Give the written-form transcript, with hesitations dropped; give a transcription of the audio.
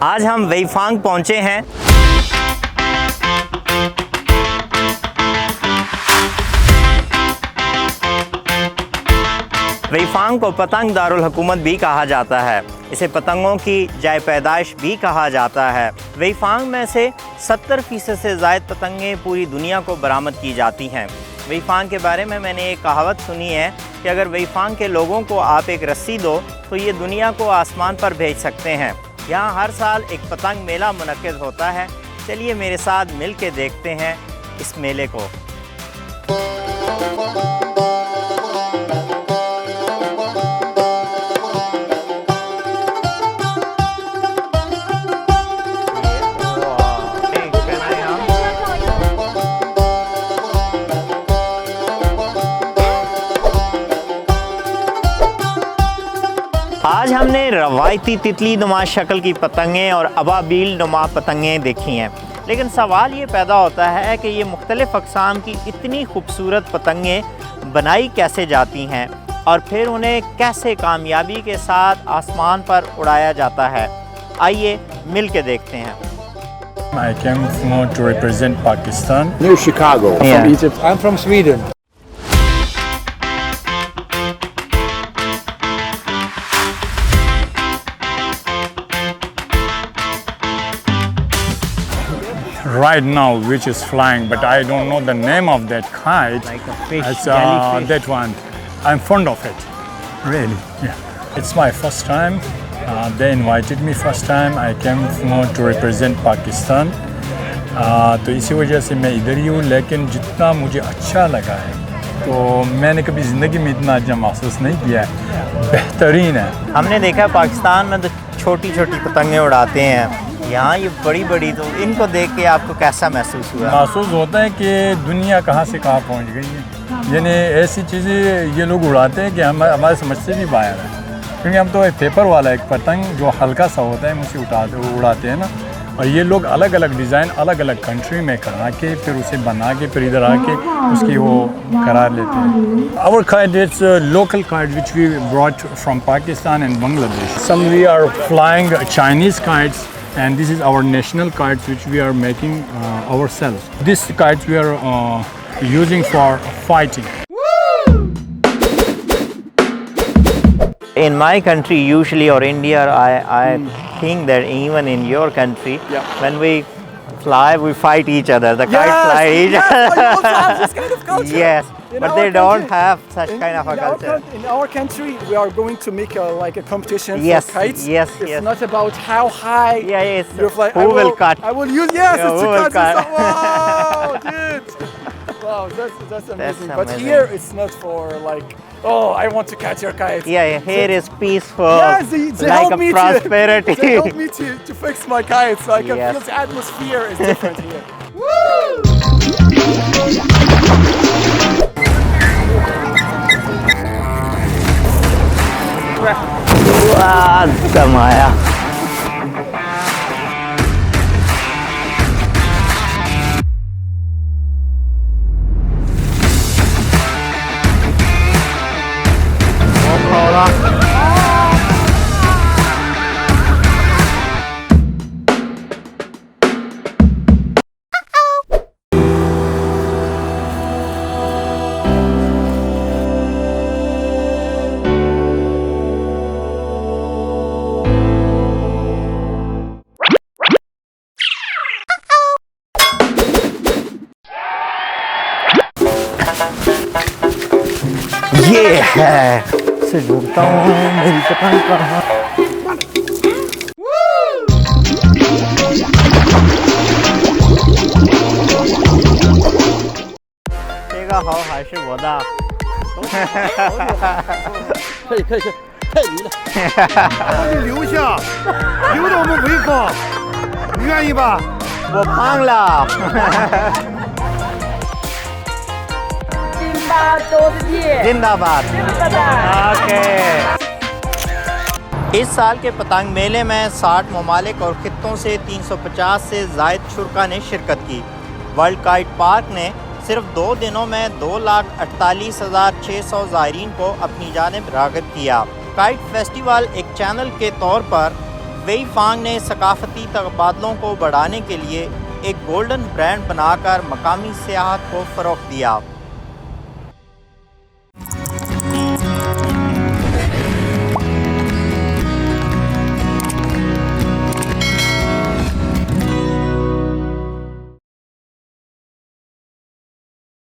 आज हम वेइफांग पहुंचे हैं। वेइफांग को पतंग दारुल हुकूमत भी कहा जाता है। इसे पतंगों की जाए पैदाइश भी कहा जाता है। वेइफांग में से 70% से ज़ायद पतंगें पूरी दुनिया को बरामद की जाती हैं। वेइफांग के बारे में मैंने एक कहावत सुनी है कि अगर वेइफांग के लोगों को आप एक रस्सी दो तो ये दुनिया को आसमान पर भेज सकते हैं। यहाँ हर साल एक पतंग मेला मुनक्किद होता है। चलिए मेरे साथ मिल के देखते हैं इस मेले को। आज हमने रवायती तितली नुमा शक्ल की पतंगें और अबाबील नुमा पतंगें देखी हैं, लेकिन सवाल ये पैदा होता है कि ये मुख्तलिफ़ अक़साम की इतनी खूबसूरत पतंगें बनाई कैसे जाती हैं और फिर उन्हें कैसे कामयाबी के साथ आसमान पर उड़ाया जाता है। आइए मिल के देखते हैं। I came to represent Pakistan. Near Chicago, Yeah. from Egypt. I'm from Sweden. Right now, which is flying, but I don't know the name of that kite. Like a fish, It's, jellyfish. that one. I'm fond of it. Really, yeah. It's my first time. They invited me first time. I came to represent Pakistan. तो इसी वजह से मैं इधर ही हूँ, लेकिन जितना मुझे अच्छा लगा है तो मैंने कभी ज़िंदगी में इतना अच्छा महसूस नहीं किया है। बेहतरीन है। हमने देखा पाकिस्तान में तो छोटी छोटी पतंगें उड़ाते हैं, यहाँ ये बड़ी बड़ी, तो इनको देख के आपको कैसा महसूस हुआ? महसूस होता है कि दुनिया कहाँ से कहाँ पहुँच गई है। यानी ऐसी चीज़ें ये लोग उड़ाते हैं कि हमारे समझ से भी बाहर है। क्योंकि हम तो एक पेपर वाला एक पतंग जो हल्का सा होता है मुझसे उड़ाते हैं ना, और ये लोग अलग अलग डिज़ाइन अलग अलग कंट्री में करा के फिर उसे बना के फिर इधर आके उसकी वो करार लेते हैं। Our kite is a local kite which we brought from Pakistan and Bangladesh. Some we are flying Chinese kites, and this is our national kites which we are making ourselves. This kites we are using for fighting. In my country, usually, or India, I think that even in your country, when we fly, we fight each other. The kites fly each other. You also have this kind of culture. Yes, In but our they don't country- have such kind of a culture. In our country, we are going to make like a competition Yes, for kites. yes, It's yes. not about how high Yeah, yes. you fly. Who will cut? I will use, yes, Yeah, it's who to will cut. cut? Wow, dude. Wow, that's amazing. But amazing. here, it's not for like, oh, I want to catch your kite. Yeah, here is peaceful, Yes, they like help a me prosperity. they help me to fix my kites. So I can Yes. feel the atmosphere is different here. वाह, कमाया। ये है से ढूंढता हूँ मेरी पतंग कहाँ।这个好还是我的？可以，太离了。把你留下，留着我们潍坊，你愿意吧？我胖了。जिंदाबाद। Okay. इस साल के पतंग मेले में 60 ममालिक और खित्तों से 350 से ज़ायद शुरका ने शिरकत की। वर्ल्ड काइट पार्क ने सिर्फ 2 दिनों में 2,48,600 ज़ायरीन को अपनी जानिब राग़िब किया। काइट फेस्टिवल एक चैनल के तौर पर वेई फांग ने सकाफती तबादलों को बढ़ाने के लिए एक गोल्डन ब्रांड बनाकर मकामी सियाहत को फ़रोग़ दिया।